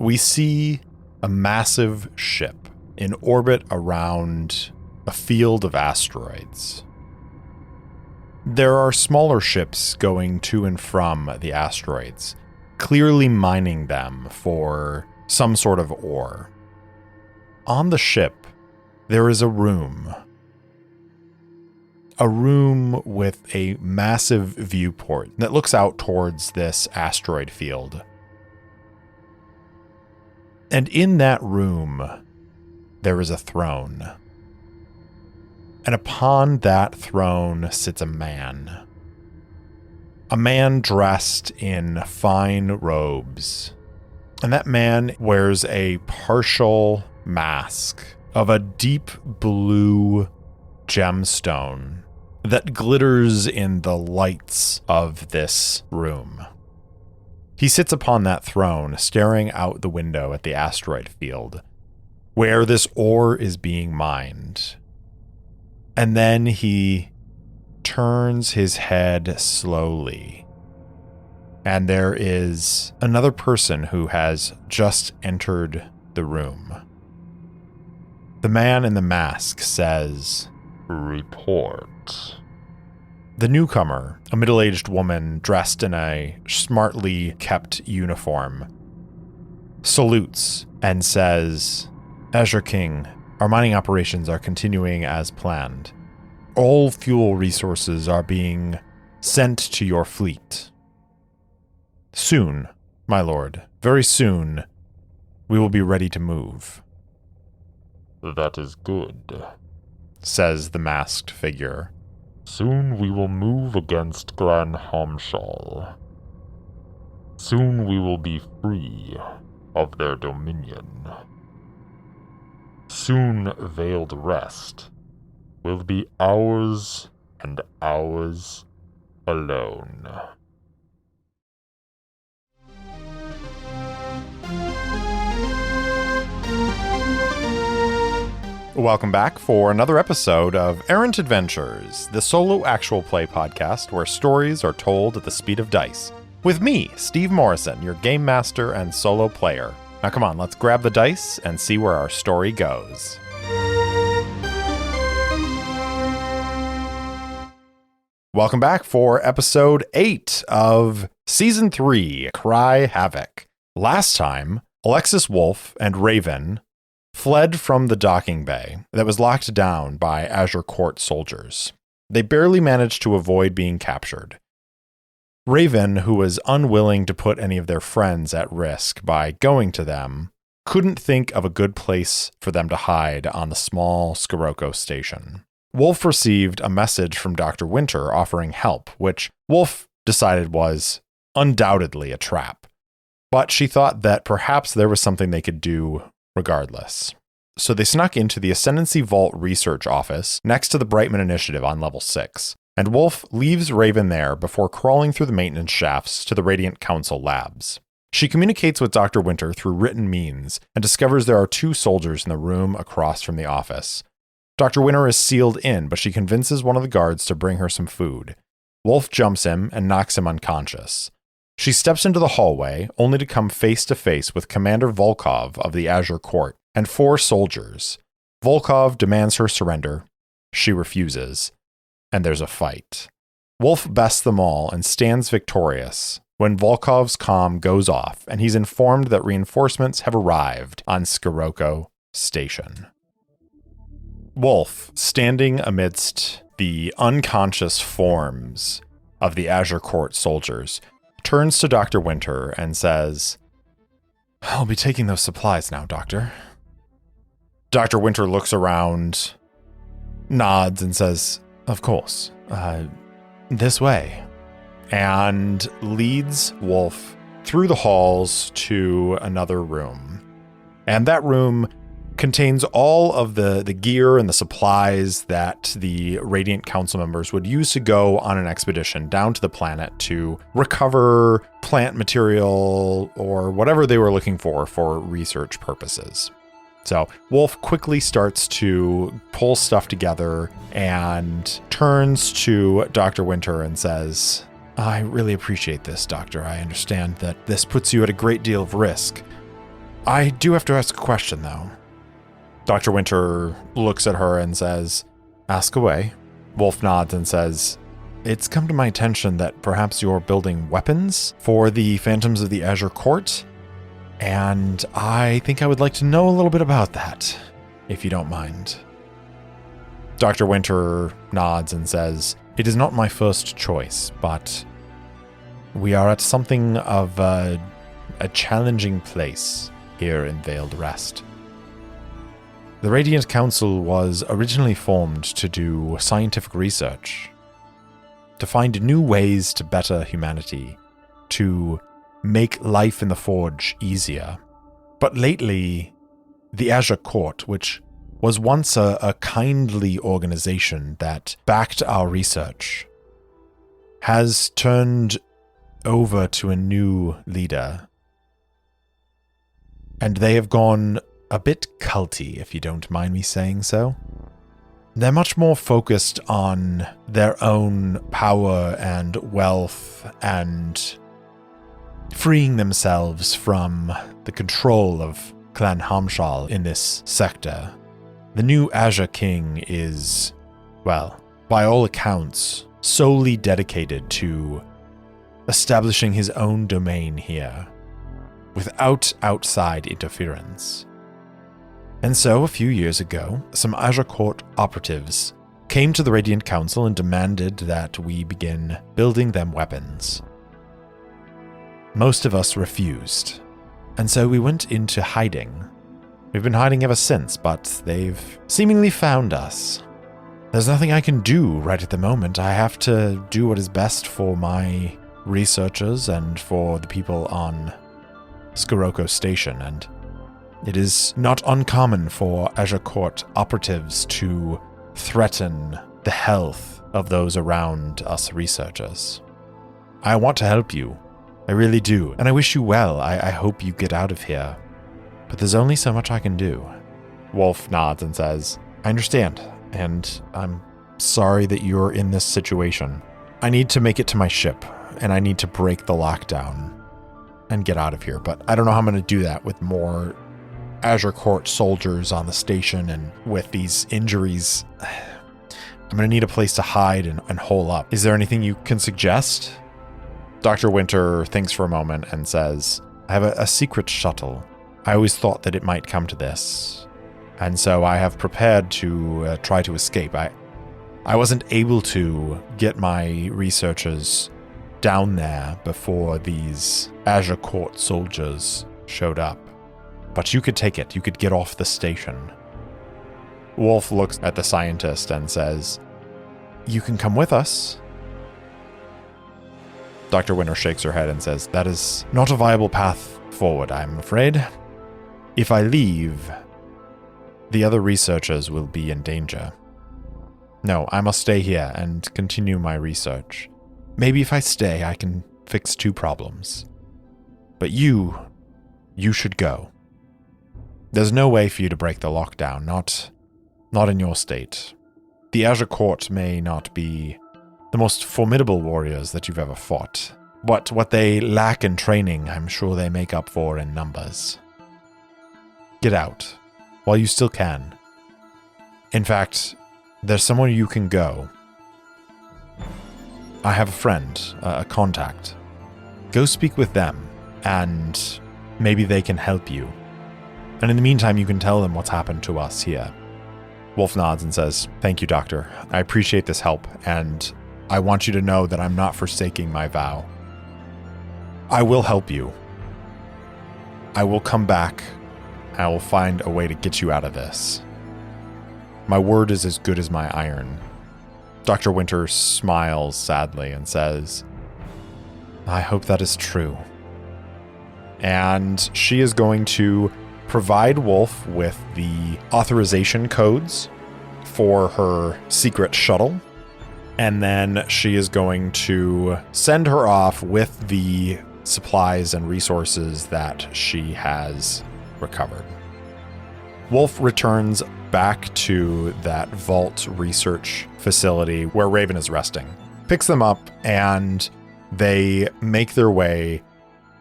we see a massive ship in orbit around a field of asteroids. There are smaller ships going to and from the asteroids, clearly mining them for some sort of ore. On the ship, there is a room with a massive viewport that looks out towards this asteroid field. And in that room, there is a throne. And upon that throne sits a man. A man dressed in fine robes. And that man wears a partial mask of a deep blue gemstone that glitters in the lights of this room. He sits upon that throne, staring out the window at the asteroid field, where this ore is being mined. And then he turns his head slowly. And there is another person who has just entered the room. The man in the mask says, "Report." The newcomer, a middle-aged woman dressed in a smartly kept uniform, salutes and says, "Azure King, our mining operations are continuing as planned. All fuel resources are being sent to your fleet. Soon, my lord, very soon, we will be ready to move." "That is good," says the masked figure. "Soon we will move against Glen Homshall. Soon we will be free of their dominion. Soon veiled rest will be ours and ours alone." Welcome back for another episode of Errant Adventures, the solo actual play podcast where stories are told at the speed of dice. With me, Steve Morrison, your game master and solo player. Now come on, let's grab the dice and see where our story goes. Welcome back for episode 8 of Season 3, Cry Havoc. Last time, Alexis Wolfe and Raven fled from the docking bay that was locked down by Azure Court soldiers. They barely managed to avoid being captured. Raven, who was unwilling to put any of their friends at risk by going to them, couldn't think of a good place for them to hide on the small Scirocco station. Wolfe received a message from Dr. Winter offering help, which Wolfe decided was undoubtedly a trap. But she thought that perhaps there was something they could do regardless. So they snuck into the Ascendancy Vault research office next to the Brightman Initiative on level 6, and Wolfe leaves Raven there before crawling through the maintenance shafts to the Radiant Council labs. She communicates with Dr. Winter through written means and discovers there are 2 soldiers in the room across from the office. Dr. Winter is sealed in, but she convinces one of the guards to bring her some food. Wolfe jumps him and knocks him unconscious. She steps into the hallway, only to come face to face with Commander Volkov of the Azure Court and 4 soldiers. Volkov demands her surrender. She refuses, and there's a fight. Wolfe bests them all and stands victorious when Volkov's comm goes off and he's informed that reinforcements have arrived on Scirocco Station. Wolfe, standing amidst the unconscious forms of the Azure Court soldiers, turns to Dr. Winter and says, "I'll be taking those supplies now, Doctor." Dr. Winter looks around, nods, and says, "Of course, this way," and leads Wolfe through the halls to another room. And that room contains all of the gear and the supplies that the Radiant Council members would use to go on an expedition down to the planet to recover plant material or whatever they were looking for research purposes. So Wolfe quickly starts to pull stuff together and turns to Dr. Winter and says, "I really appreciate this, Doctor. I understand that this puts you at a great deal of risk. I do have to ask a question, though. Dr. Winter looks at her and says, ask away. Wolfe nods and says, it's come to my attention that perhaps you're building weapons for the Phantoms of the Azure Court, and I think I would like to know a little bit about that, if you don't mind. Dr. Winter nods and says, it is not my first choice, but we are at something of a challenging place here in Veiled Rest. The Radiant Council was originally formed to do scientific research, to find new ways to better humanity, to make life in the Forge easier. But lately, the Azure Court, which was once a kindly organization that backed our research, has turned over to a new leader. And they have gone a bit culty, if you don't mind me saying so. They're much more focused on their own power and wealth and freeing themselves from the control of Clan Hamshal in this sector. The new Azure King is, well, by all accounts, solely dedicated to establishing his own domain here, without outside interference. And so, a few years ago, some Azure Court operatives came to the Radiant Council and demanded that we begin building them weapons. Most of us refused, and so we went into hiding. We've been hiding ever since, but they've seemingly found us. There's nothing I can do right at the moment. I have to do what is best for my researchers and for the people on Skoroko Station, and it is not uncommon for Azure Court operatives to threaten the health of those around us researchers. I want to help you. I really do. And I wish you well. I hope you get out of here. But there's only so much I can do. Wolfe nods and says, I understand. And I'm sorry that you're in this situation. I need to make it to my ship, and I need to break the lockdown and get out of here. But I don't know how I'm going to do that with more Azure Court soldiers on the station and with these injuries. I'm going to need a place to hide and hole up. Is there anything you can suggest? Dr. Winter thinks for a moment and says, I have a secret shuttle. I always thought that it might come to this, and so I have prepared to try to escape. I wasn't able to get my researchers down there before these Azure Court soldiers showed up. But you could take it. You could get off the station. Wolfe looks at the scientist and says, you can come with us. Dr. Winter shakes her head and says, that is not a viable path forward, I'm afraid. If I leave, the other researchers will be in danger. No, I must stay here and continue my research. Maybe if I stay, I can fix 2 problems. But you should go. There's no way for you to break the lockdown, not in your state. The Azure Court may not be the most formidable warriors that you've ever fought, but what they lack in training, I'm sure they make up for in numbers. Get out, while you still can. In fact, there's somewhere you can go. I have a friend, a contact. Go speak with them, and maybe they can help you. And in the meantime, you can tell them what's happened to us here. Wolfe nods and says, thank you, Doctor. I appreciate this help, and I want you to know that I'm not forsaking my vow. I will help you. I will come back. I will find a way to get you out of this. My word is as good as my iron. Dr. Winter smiles sadly and says, I hope that is true. And she is going to provide Wolfe with the authorization codes for her secret shuttle. And then she is going to send her off with the supplies and resources that she has recovered. Wolfe returns back to that vault research facility where Raven is resting, picks them up, and they make their way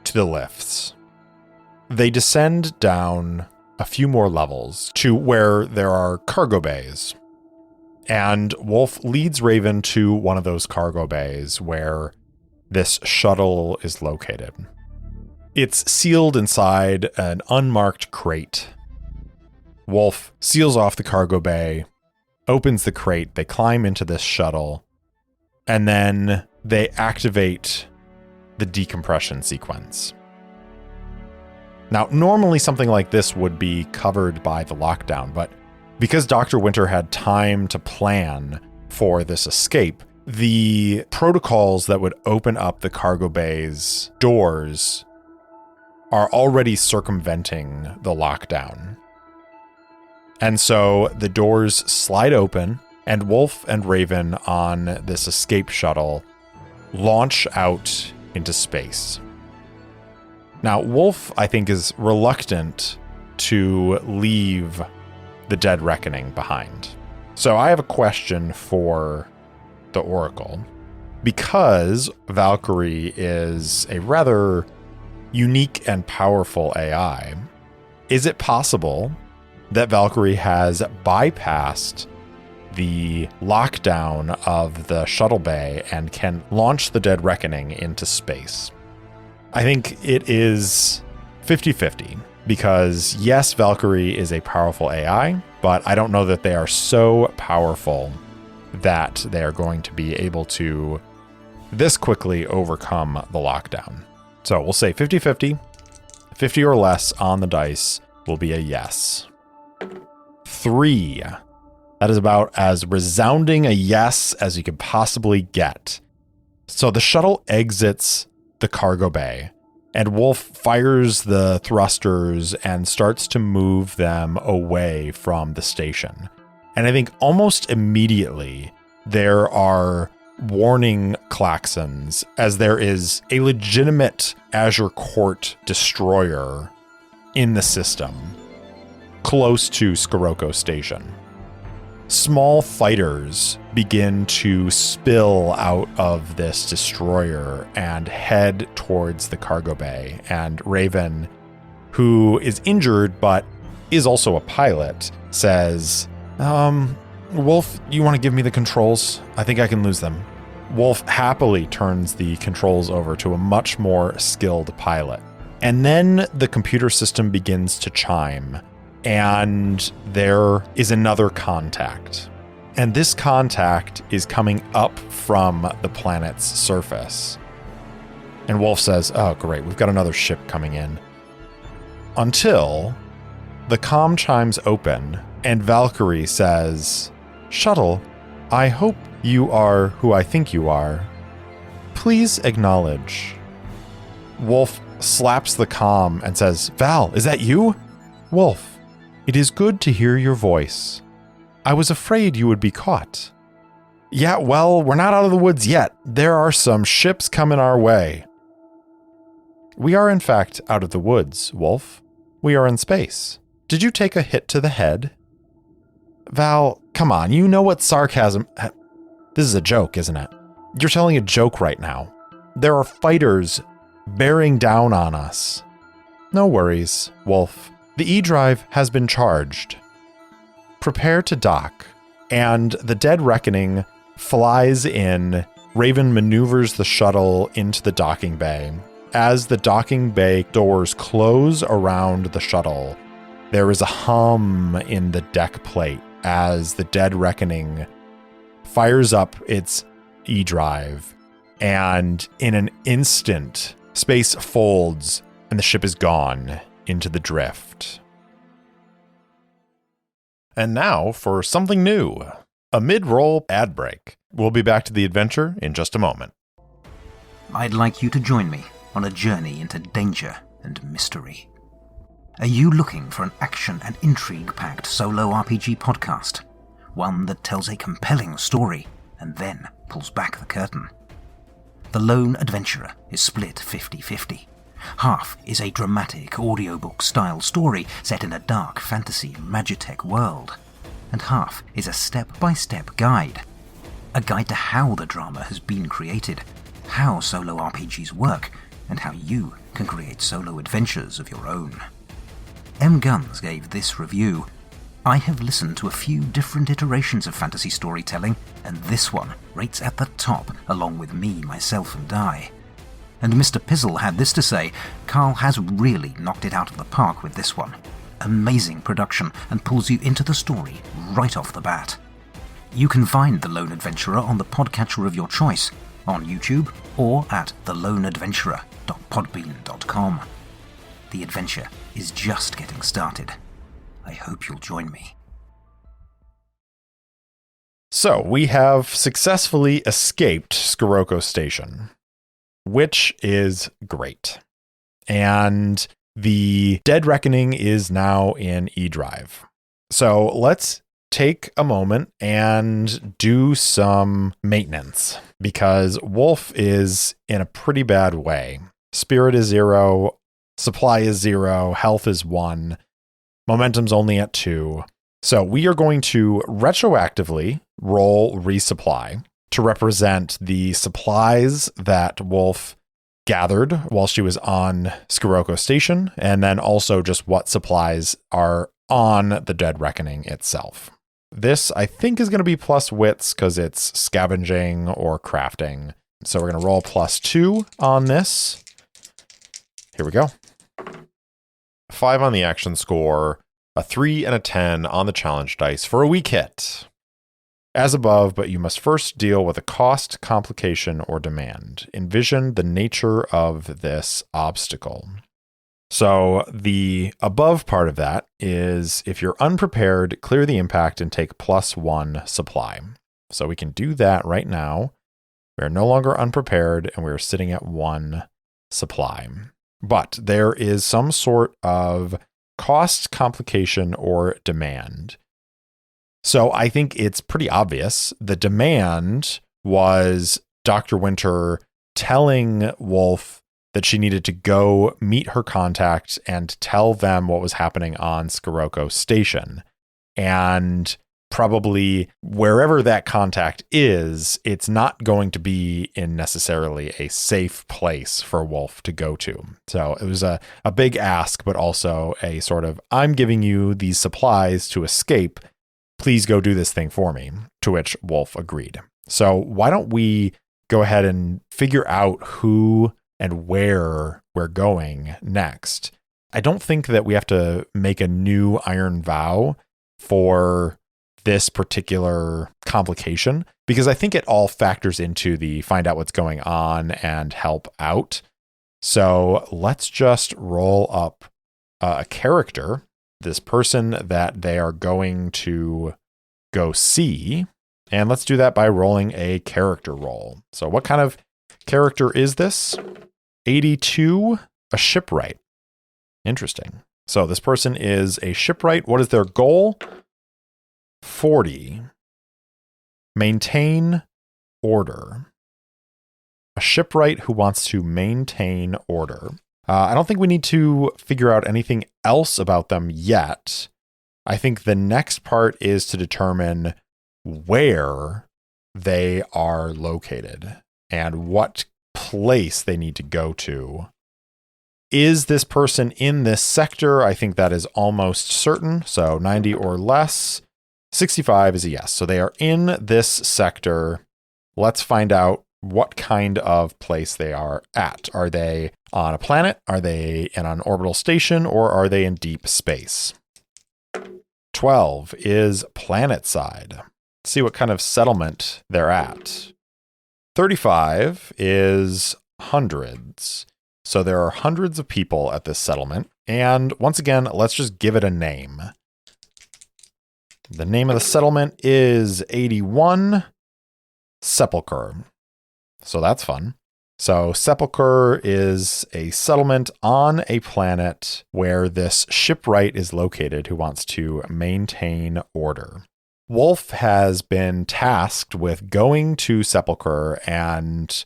to the lifts. They descend down a few more levels to where there are cargo bays. And Wolfe leads Raven to one of those cargo bays where this shuttle is located. It's sealed inside an unmarked crate. Wolfe seals off the cargo bay, opens the crate, they climb into this shuttle, and then they activate the decompression sequence. Now, normally something like this would be covered by the lockdown, but because Dr. Winter had time to plan for this escape, the protocols that would open up the cargo bay's doors are already circumventing the lockdown. And so the doors slide open, and Wolfe and Raven on this escape shuttle launch out into space. Now, Wolfe, I think, is reluctant to leave the Dead Reckoning behind. So I have a question for the Oracle. Because Valkyrie is a rather unique and powerful AI, is it possible that Valkyrie has bypassed the lockdown of the shuttle bay and can launch the Dead Reckoning into space? I think it is 50-50 because yes, Valkyrie is a powerful AI, but I don't know that they are so powerful that they are going to be able to this quickly overcome the lockdown. So we'll say 50-50, 50 or less on the dice will be a yes. 3. That is about as resounding a yes as you could possibly get. So the shuttle exits the cargo bay, and Wolfe fires the thrusters and starts to move them away from the station. And I think almost immediately there are warning klaxons as there is a legitimate Azure Court destroyer in the system close to Sirocco Station. Small fighters begin to spill out of this destroyer and head towards the cargo bay. And Raven, who is injured but is also a pilot, says, Wolfe, you want to give me the controls? I think I can lose them. Wolfe happily turns the controls over to a much more skilled pilot. And then the computer system begins to chime, and there is another contact. And this contact is coming up from the planet's surface. And Wolfe says, oh, great, we've got another ship coming in. Until the comm chimes open, and Valkyrie says, Shuttle, I hope you are who I think you are. Please acknowledge. Wolfe slaps the comm and says, Val, is that you? Wolfe, it is good to hear your voice. I was afraid you would be caught. Yeah, well, we're not out of the woods yet. There are some ships coming our way. We are, in fact, out of the woods, Wolfe. We are in space. Did you take a hit to the head? Val, come on, you know what sarcasm... This is a joke, isn't it? You're telling a joke right now. There are fighters bearing down on us. No worries, Wolfe. The E-drive has been charged. Prepare to dock, and the Dead Reckoning flies in. Raven maneuvers the shuttle into the docking bay. As the docking bay doors close around the shuttle, there is a hum in the deck plate as the Dead Reckoning fires up its E-drive, and in an instant, space folds and the ship is gone into the drift. And now for something new, a mid-roll ad break. We'll be back to the adventure in just a moment. I'd like you to join me on a journey into danger and mystery. Are you looking for an action and intrigue-packed solo RPG podcast? One that tells a compelling story and then pulls back the curtain. The Lone Adventurer is split 50-50. Half is a dramatic audiobook-style story set in a dark fantasy magitech world, and half is a step-by-step guide. A guide to how the drama has been created, how solo RPGs work, and how you can create solo adventures of your own. M. Guns gave this review: I have listened to a few different iterations of fantasy storytelling, and this one rates at the top, along with Me, Myself, and I. And Mr. Pizzle had this to say: Carl has really knocked it out of the park with this one. Amazing production, and pulls you into the story right off the bat. You can find The Lone Adventurer on the podcatcher of your choice, on YouTube, or at theloneadventurer.podbean.com. The adventure is just getting started. I hope you'll join me. So we have successfully escaped Scirocco Station, which is great. And the Dead Reckoning is now in eDrive. So let's take a moment and do some maintenance, because Wolfe is in a pretty bad way. Spirit is 0, supply is 0, health is 1, momentum's only at 2. So we are going to retroactively roll resupply to represent the supplies that Wolfe gathered while she was on Scirocco Station, and then also just what supplies are on the Dead Reckoning itself. This, I think, is going to be plus wits because it's scavenging or crafting. So we're going to roll +2 on this. Here we go. 5 on the action score, a 3 and a 10 on the challenge dice for a weak hit. As above, but you must first deal with a cost, complication, or demand. Envision the nature of this obstacle. So the above part of that is, if you're unprepared, clear the impact and take +1 supply. So we can do that right now. We're no longer unprepared and we're sitting at 1 supply. But there is some sort of cost, complication, or demand. So I think it's pretty obvious. The demand was Dr. Winter telling Wolfe that she needed to go meet her contact and tell them what was happening on Scirocco Station. And probably wherever that contact is, it's not going to be in necessarily a safe place for Wolfe to go to. So it was a big ask, but also a sort of, I'm giving you these supplies to escape. Please go do this thing for me, to which Wolfe agreed. So why don't we go ahead and figure out who and where we're going next. I don't think that we have to make a new iron vow for this particular complication, because I think it all factors into the find out what's going on and help out. So let's just roll up a character, this person that they are going to go see. And let's do that by rolling a character roll. So what kind of character is this? 82, a shipwright. Interesting. So this person is a shipwright. What is their goal? 40. Maintain order. A shipwright who wants to maintain order. I don't think we need to figure out anything else about them yet. I think the next part is to determine where they are located and what place they need to go to. Is this person in this sector? I think that is almost certain. So 90 or less. 65 is a yes. So they are in this sector. Let's find out what kind of place they are at. Are they on a planet? Are they in an orbital station? Or are they in deep space? 12 is planet side. Let's see what kind of settlement they're at. 35 is hundreds. So there are hundreds of people at this settlement. And once again, let's just give it a name. The name of the settlement is 81 Sepulchre. So that's fun. So Sepulchre is a settlement on a planet where this shipwright is located who wants to maintain order. Wolfe has been tasked with going to Sepulchre and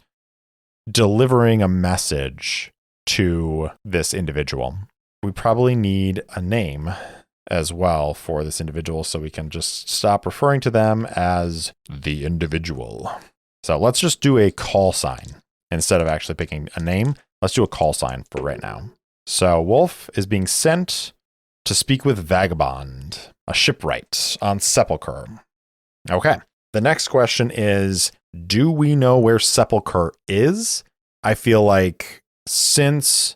delivering a message to this individual. We probably need a name as well for this individual, so we can just stop referring to them as the individual. So let's just do a call sign instead of actually picking a name. Let's do a call sign for right now. So Wolfe is being sent to speak with Vagabond, a shipwright on Sepulchre. Okay. The next question is, do we know where Sepulchre is? I feel like since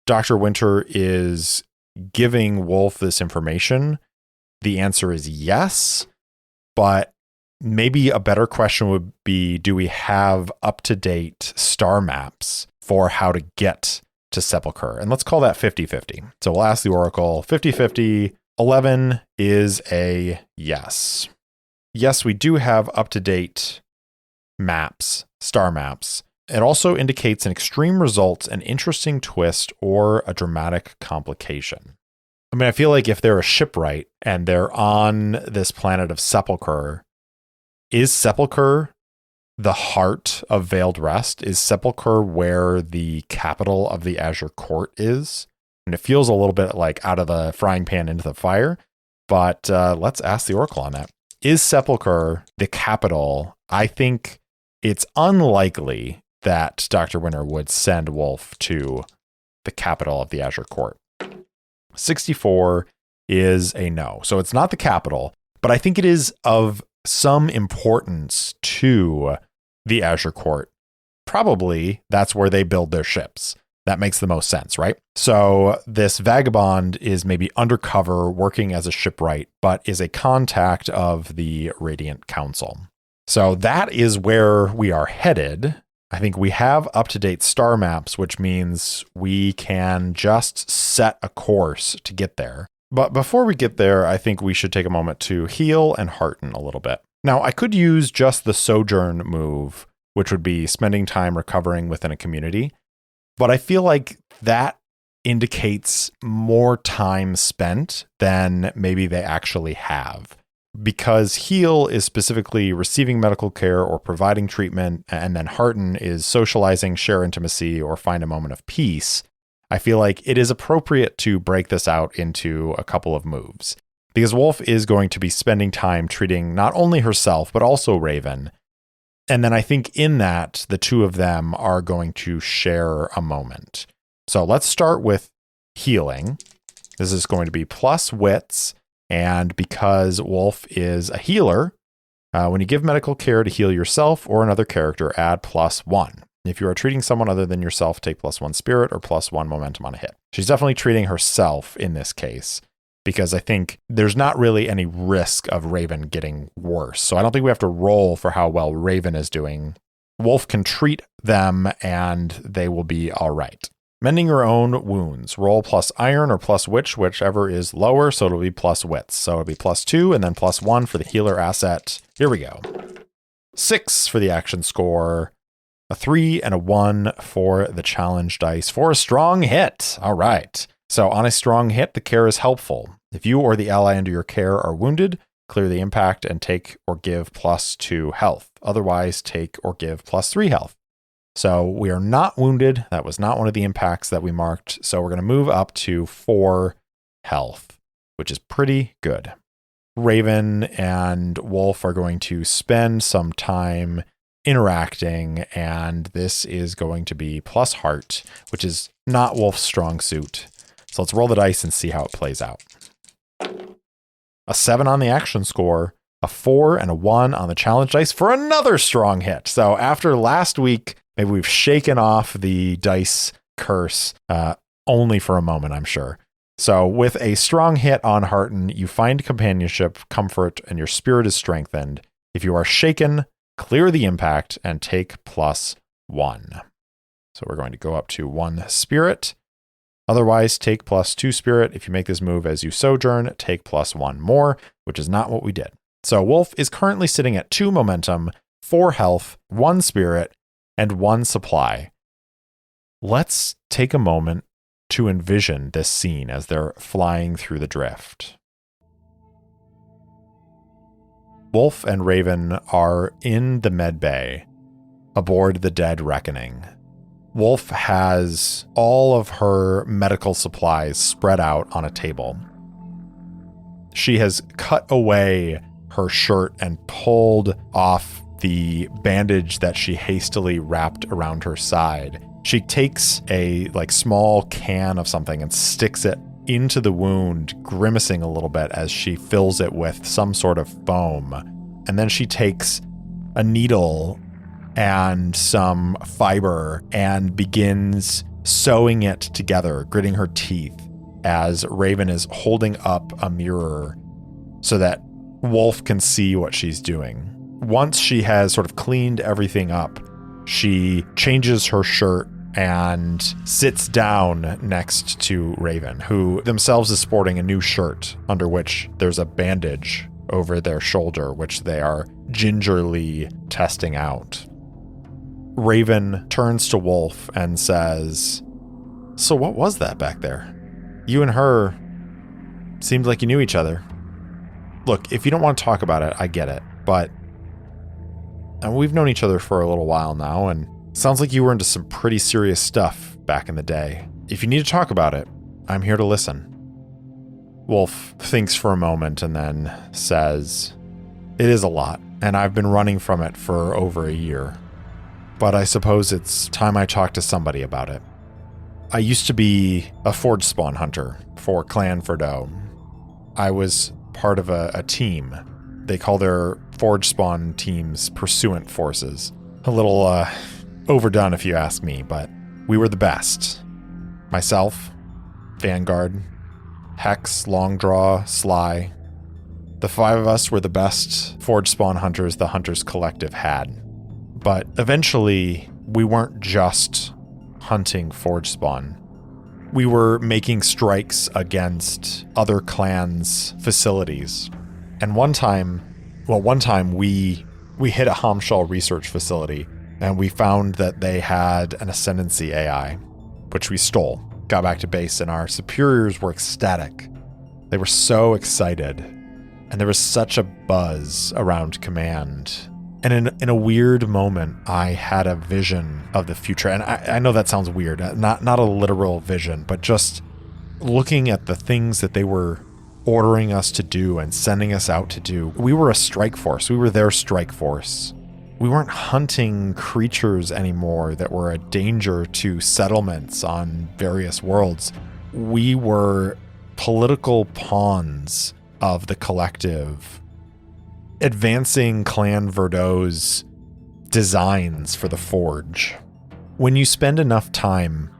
Dr. Winter is giving Wolfe this information, the answer is yes. But maybe a better question would be, do we have up-to-date star maps for how to get to Sepulchre? And let's call that 50-50. So we'll ask the Oracle, 50-50, 11 is a yes. Yes, we do have up-to-date maps, star maps. It also indicates an extreme result, an interesting twist, or a dramatic complication. I mean, I feel like if they're a shipwright and they're on this planet of Sepulchre, is Sepulchre the heart of Veiled Rest? Is Sepulchre where the capital of the Azure Court is? And it feels a little bit like out of the frying pan into the fire, but let's ask the Oracle on that. Is Sepulchre the capital? I think it's unlikely that Dr. Winter would send Wolfe to the capital of the Azure Court. 64 is a no. So it's not the capital, but I think it is of some importance to the Azure Court. Probably that's where they build their ships. That makes the most sense, right? So this Vagabond is maybe undercover working as a shipwright, but is a contact of the Radiant Council. So that is where we are headed. I think we have up-to-date star maps, which means we can just set a course to get there. But before we get there, I think we should take a moment to heal and hearten a little bit. Now, I could use just the Sojourn move, which would be spending time recovering within a community. But I feel like that indicates more time spent than maybe they actually have. Because heal is specifically receiving medical care or providing treatment, and then hearten is socializing, share intimacy, or find a moment of peace. I feel like it is appropriate to break this out into a couple of moves. Because Wolfe is going to be spending time treating not only herself, but also Raven. And then I think in that, the two of them are going to share a moment. So let's start with healing. This is going to be plus wits. And because Wolfe is a healer, when you give medical care to heal yourself or another character, add +1. If you are treating someone other than yourself, take +1 spirit or +1 momentum on a hit. She's definitely treating herself in this case, because I think there's not really any risk of Raven getting worse. So I don't think we have to roll for how well Raven is doing. Wolfe can treat them and they will be all right. Mending your own wounds. Roll plus iron or plus witch, whichever is lower. So it'll be plus wits. So it'll be +2 and then +1 for the healer asset. Here we go. 6 for the action score. A 3 and a 1 for the challenge dice for a strong hit. All right. So on a strong hit, the care is helpful. If you or the ally under your care are wounded, clear the impact and take or give +2 health. Otherwise, take or give +3 health. So we are not wounded. That was not one of the impacts that we marked. So we're going to move up to 4 health, which is pretty good. Raven and Wolfe are going to spend some time interacting, and this is going to be plus heart, which is not Wolfe's strong suit. So let's roll the dice and see how it plays out. A 7 on the action score, a 4 and a 1 on the challenge dice for another strong hit. So after last week, maybe we've shaken off the dice curse, only for a moment, I'm sure. So with a strong hit on Hearten, you find companionship, comfort, and your spirit is strengthened. If you are shaken, clear the impact and take +1. So we're going to go up to 1 spirit. Otherwise, take +2 spirit. If you make this move as you sojourn, take +1 more, which is not what we did. So Wolfe is currently sitting at 2 momentum, 4 health, 1 spirit, and 1 supply. Let's take a moment to envision this scene as they're flying through the drift. Wolfe and Raven are in the med bay, aboard the Dead Reckoning. Wolfe has all of her medical supplies spread out on a table. She has cut away her shirt and pulled off the bandage that she hastily wrapped around her side. She takes a small can of something and sticks it into the wound, grimacing a little bit as she fills it with some sort of foam. And then she takes a needle and some fiber and begins sewing it together, gritting her teeth as Raven is holding up a mirror so that Wolfe can see what she's doing. Once she has sort of cleaned everything up, she changes her shirt and sits down next to Raven, who themselves is sporting a new shirt under which there's a bandage over their shoulder, which they are gingerly testing out. Raven turns to Wolfe and says, "So what was that back there? You and her seemed like you knew each other. Look, if you don't want to talk about it, I get it, but we've known each other for a little while now, and sounds like you were into some pretty serious stuff back in the day. If you need to talk about it, I'm here to listen." Wolfe thinks for a moment and then says, "It is a lot, and I've been running from it for over a year. But I suppose it's time I talk to somebody about it. I used to be a Forge Spawn hunter for Clan Verdot. I was part of a team. They call their Forge Spawn teams Pursuant Forces. A little overdone if you ask me, but we were the best. Myself, Vanguard, Hex, Longdraw, Sly. The 5 of us were the best Forge Spawn hunters the Hunters Collective had. But eventually, we weren't just hunting Forge Spawn. We were making strikes against other clans' facilities. And one time we hit a Hamshal research facility, and we found that they had an Ascendancy AI, which we stole, got back to base, and our superiors were ecstatic. They were so excited, and there was such a buzz around command. And in a weird moment, I had a vision of the future. And I know that sounds weird, not a literal vision, but just looking at the things that they were ordering us to do and sending us out to do. We were a strike force. We were their strike force. We weren't hunting creatures anymore that were a danger to settlements on various worlds. We were political pawns of the collective, advancing Clan Verdot's designs for the Forge. When you spend enough time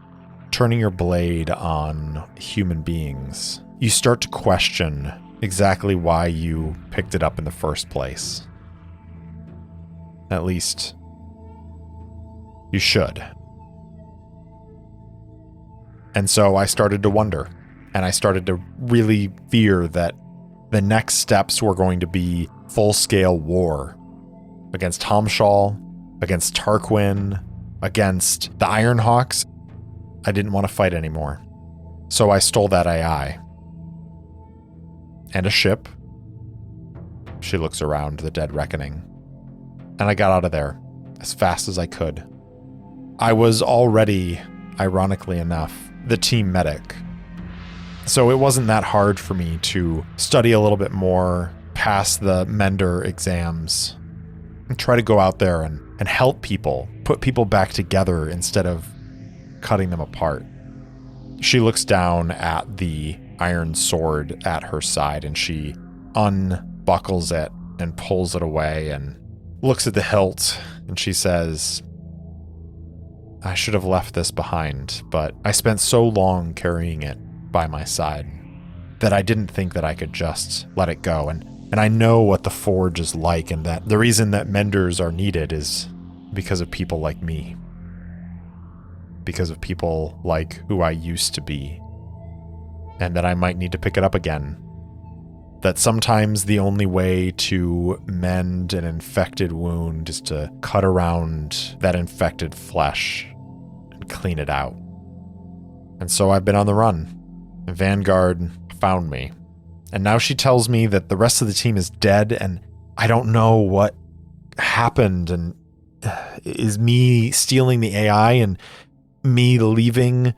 turning your blade on human beings, you start to question exactly why you picked it up in the first place. At least, you should. And so I started to wonder, and I started to really fear that the next steps were going to be full-scale war against Hamshal, against Tarquin, against the Ironhawks. I didn't want to fight anymore. So I stole that AI. And a ship. She looks around the dead reckoning. And I got out of there as fast as I could. I was already, ironically enough, the team medic. So it wasn't that hard for me to study a little bit more, pass the Mender exams, and try to go out there and help people, put people back together instead of cutting them apart. She looks down at the iron sword at her side, and she unbuckles it and pulls it away and looks at the hilt, and she says, "I should have left this behind, but I spent so long carrying it by my side that I didn't think that I could just let it go. And I know what the Forge is like, and that the reason that menders are needed is because of people like me. Because of people like who I used to be. And that I might need to pick it up again. That sometimes the only way to mend an infected wound is to cut around that infected flesh and clean it out. And so I've been on the run. Vanguard found me. And now she tells me that the rest of the team is dead, and I don't know what happened. And is me stealing the AI and me leaving,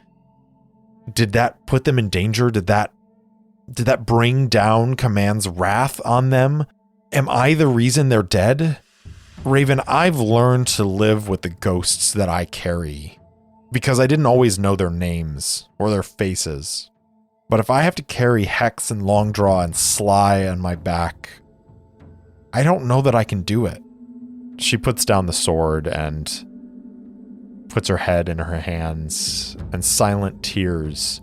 did that put them in danger? Did that bring down Command's wrath on them? Am I the reason they're dead? Raven, I've learned to live with the ghosts that I carry. because I didn't always know their names or their faces. But if I have to carry Hex and Longdraw and Sly on my back, I don't know that I can do it. She puts down the sword and puts her head in her hands, and silent tears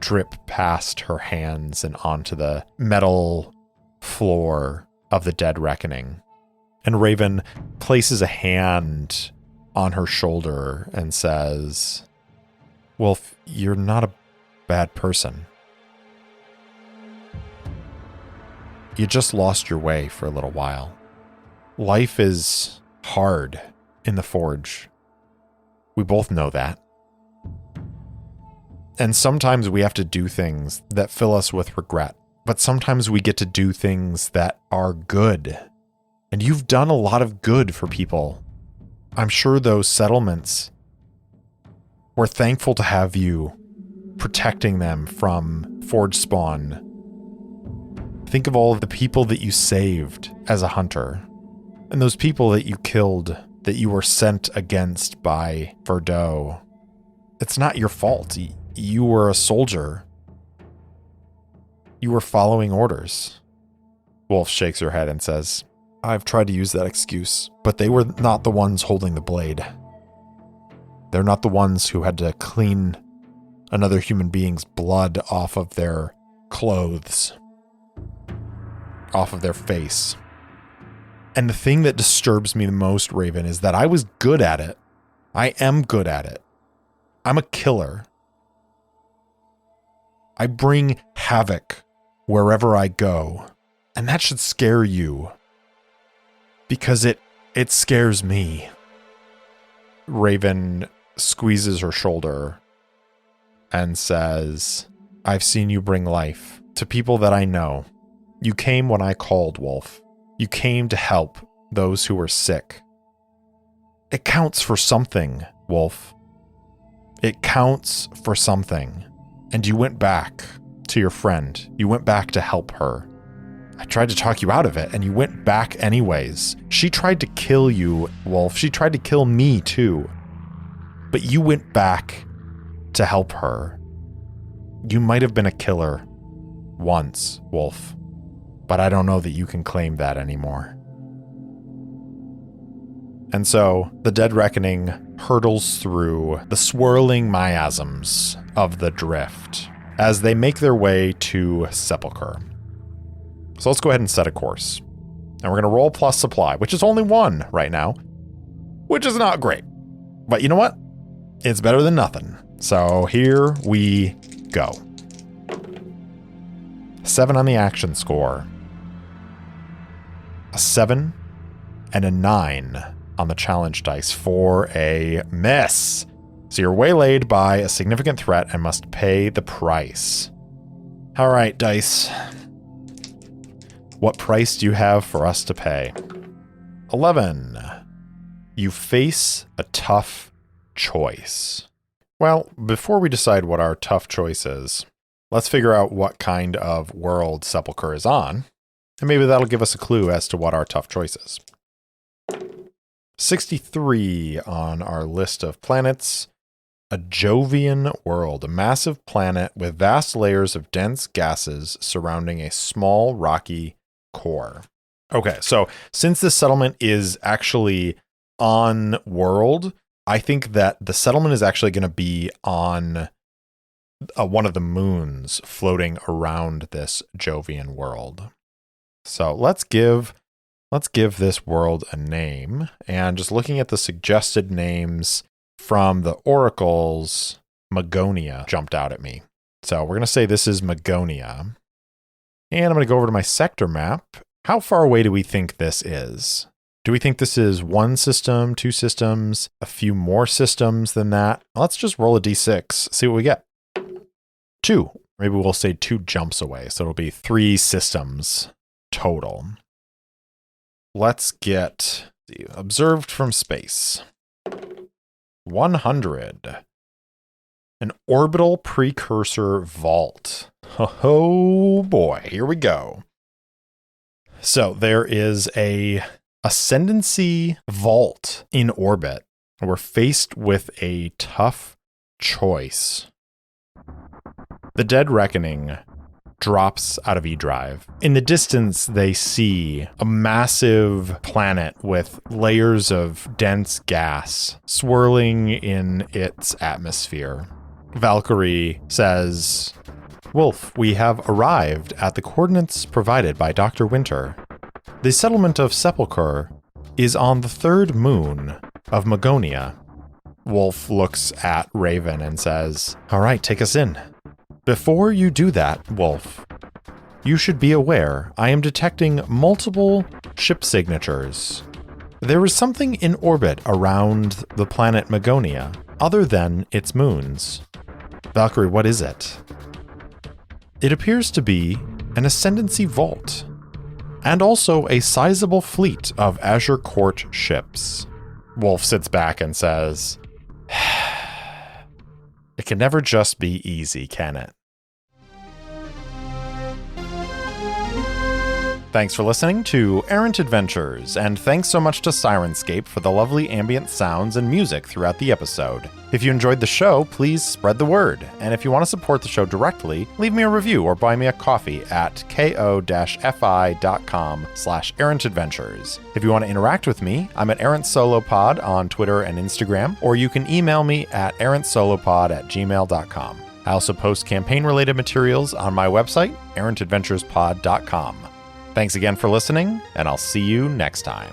drip past her hands and onto the metal floor of the Dead Reckoning. And Raven places a hand on her shoulder and says, Wolfe, you're not a bad person. You just lost your way for a little while. Life is hard in the Forge. We both know that. And sometimes we have to do things that fill us with regret. But sometimes we get to do things that are good. And you've done a lot of good for people. I'm sure those settlements were thankful to have you protecting them from Forge spawn. Think of all of the people that you saved as a hunter. And those people that you killed, that you were sent against by Verdot. It's not your fault. You were a soldier. You were following orders. Wolfe shakes her head and says, I've tried to use that excuse, but they were not the ones holding the blade. They're not the ones who had to clean another human being's blood off of their clothes, off of their face. And the thing that disturbs me the most, Raven, is that I was good at it. I am good at it. I'm a killer. I bring havoc wherever I go. And that should scare you. Because it scares me. Raven squeezes her shoulder and says, I've seen you bring life to people that I know. You came when I called, Wolfe. You came to help those who were sick. It counts for something, Wolfe. It counts for something. And you went back to your friend. You went back to help her. I tried to talk you out of it, and you went back anyways. She tried to kill you, Wolfe. She tried to kill me, too. But you went back to help her. You might have been a killer once, Wolfe. But I don't know that you can claim that anymore. And so, the Dead Reckoning hurtles through the swirling miasms of the drift as they make their way to Sepulchre. So let's go ahead and set a course. And we're going to roll plus supply, which is only 1 right now, which is not great. But you know what? It's better than nothing. So here we go. 7 on the action score. A 7 and a 9 on the challenge dice for a miss. So you're waylaid by a significant threat and must pay the price. All right, dice. What price do you have for us to pay? 11. You face a tough choice. Well, before we decide what our tough choice is, let's figure out what kind of world Sepulchre is on, and maybe that'll give us a clue as to what our tough choice is. 63 on our list of planets. A Jovian world, a massive planet with vast layers of dense gases surrounding a small rocky core. Okay, so since this settlement is actually on world, I think that the settlement is actually going to be on one of the moons floating around this Jovian world. So let's give this world a name. And just looking at the suggested names from the oracles, Magonia jumped out at me. So we're going to say this is Magonia. And I'm going to go over to my sector map. How far away do we think this is? Do we think this is 1 system, 2 systems, a few more systems than that? Let's just roll a d6, see what we get. 2. Maybe we'll say 2 jumps away, so it'll be 3 systems total. Let's get observed from space. 100. An orbital precursor vault. Oh boy, here we go. So there is a ascendancy vault in orbit We're faced with a tough choice. The Dead Reckoning drops out of E-Drive. In the distance, they see a massive planet with layers of dense gas swirling in its atmosphere. Valkyrie says, "Wolfe, we have arrived at the coordinates provided by Dr. Winter. The settlement of Sepulchre is on the third moon of Magonia." Wolfe looks at Raven and says, "All right, take us in." "Before you do that, Wolfe, you should be aware I am detecting multiple ship signatures. There is something in orbit around the planet Magonia, other than its moons." "Valkyrie, what is it?" "It appears to be an Ascendancy vault, and also a sizable fleet of Azure Court ships." Wolfe sits back and says, "It can never just be easy, can it?" Thanks for listening to Errant Adventures, and thanks so much to Syrinscape for the lovely ambient sounds and music throughout the episode. If you enjoyed the show, please spread the word, and if you want to support the show directly, leave me a review or buy me a coffee at ko-fi.com/errantadventures. If you want to interact with me, I'm at Errant Solo Pod on Twitter and Instagram, or you can email me at errantsolopod@gmail.com. I also post campaign-related materials on my website, errantadventurespod.com. Thanks again for listening, and I'll see you next time.